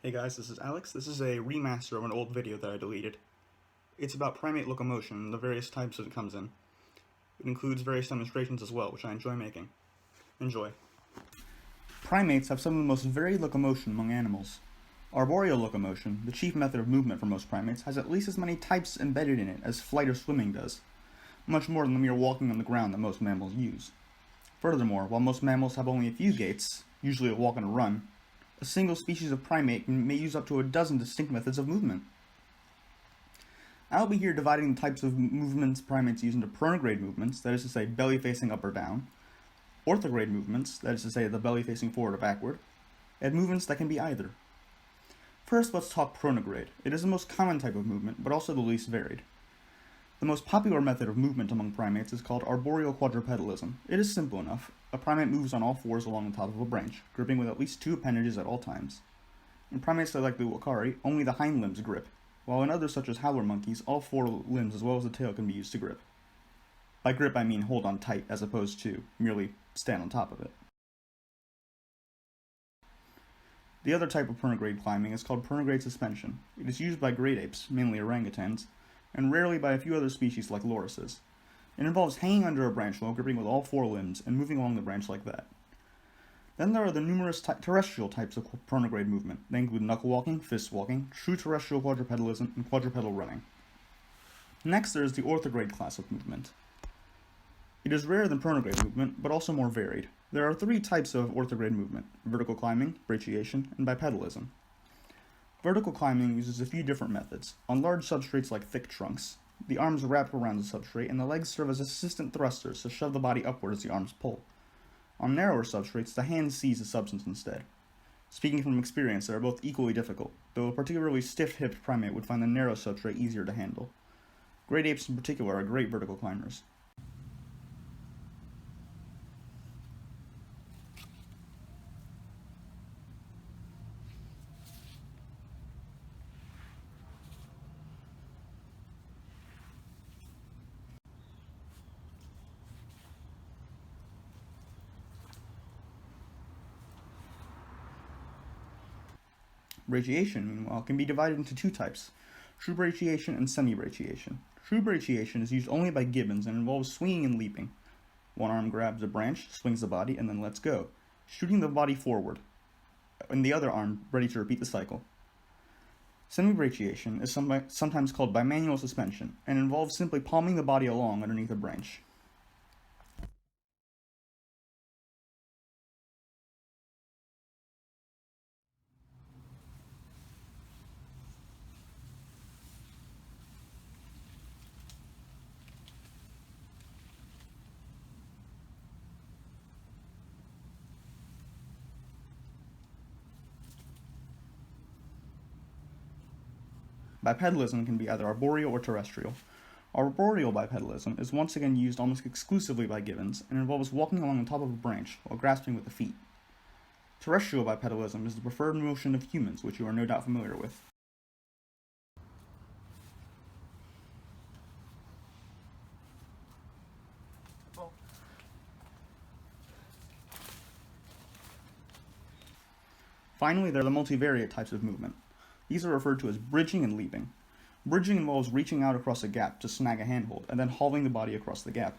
Hey guys, this is Alex. This is a remaster of an old video that I deleted. It's about primate locomotion and the various types that it comes in. It includes various demonstrations as well, which I enjoy making. Enjoy. Primates have some of the most varied locomotion among animals. Arboreal locomotion, the chief method of movement for most primates, has at least as many types embedded in it as flight or swimming does, much more than the mere walking on the ground that most mammals use. Furthermore, while most mammals have only a few gaits, usually a walk and a run, a single species of primate may use up to a dozen distinct methods of movement. I'll be here dividing the types of movements primates use into pronagrade movements, that is to say belly facing up or down, orthograde movements, that is to say the belly facing forward or backward, and movements that can be either. First, let's talk pronagrade. It is the most common type of movement, but also the least varied. The most popular method of movement among primates is called Arboreal Quadrupedalism. It is simple enough. A primate moves on all fours along the top of a branch, gripping with at least two appendages at all times. In primates like the Wakari, only the hind limbs grip, while in others such as howler monkeys, all four limbs as well as the tail can be used to grip. By grip I mean hold on tight, as opposed to merely stand on top of it. The other type of pronagrade climbing is called pronagrade suspension. It is used by great apes, mainly orangutans, and rarely by a few other species like lorises. It involves hanging under a branch while gripping with all four limbs and moving along the branch like that. Then there are the numerous terrestrial types of pronagrade movement. They include knuckle walking, fist walking, true terrestrial quadrupedalism, and quadrupedal running. Next there is the orthograde class of movement. It is rarer than pronagrade movement, but also more varied. There are three types of orthograde movement: vertical climbing, brachiation, and bipedalism. Vertical climbing uses a few different methods. On large substrates like thick trunks, the arms wrap around the substrate and the legs serve as assistant thrusters to shove the body upward as the arms pull. On narrower substrates, the hands seize the substance instead. Speaking from experience, they are both equally difficult, though a particularly stiff-hipped primate would find the narrow substrate easier to handle. Great apes in particular are great vertical climbers. Brachiation, meanwhile, can be divided into two types: true brachiation and semi-brachiation. True brachiation is used only by gibbons and involves swinging and leaping. One arm grabs a branch, swings the body, and then lets go, shooting the body forward, and the other arm ready to repeat the cycle. Semi-brachiation is sometimes called bimanual suspension, and involves simply palming the body along underneath a branch. Bipedalism can be either arboreal or terrestrial. Arboreal bipedalism is once again used almost exclusively by gibbons and involves walking along the top of a branch while grasping with the feet. Terrestrial bipedalism is the preferred motion of humans, which you are no doubt familiar with. Finally, there are the multivariate types of movement. These are referred to as bridging and leaping. Bridging involves reaching out across a gap to snag a handhold, and then hauling the body across the gap.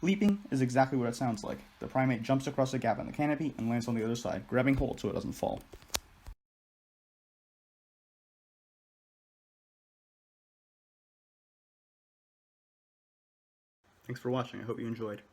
Leaping is exactly what it sounds like. The primate jumps across a gap in the canopy and lands on the other side, grabbing hold so it doesn't fall. Thanks for watching. I hope you enjoyed.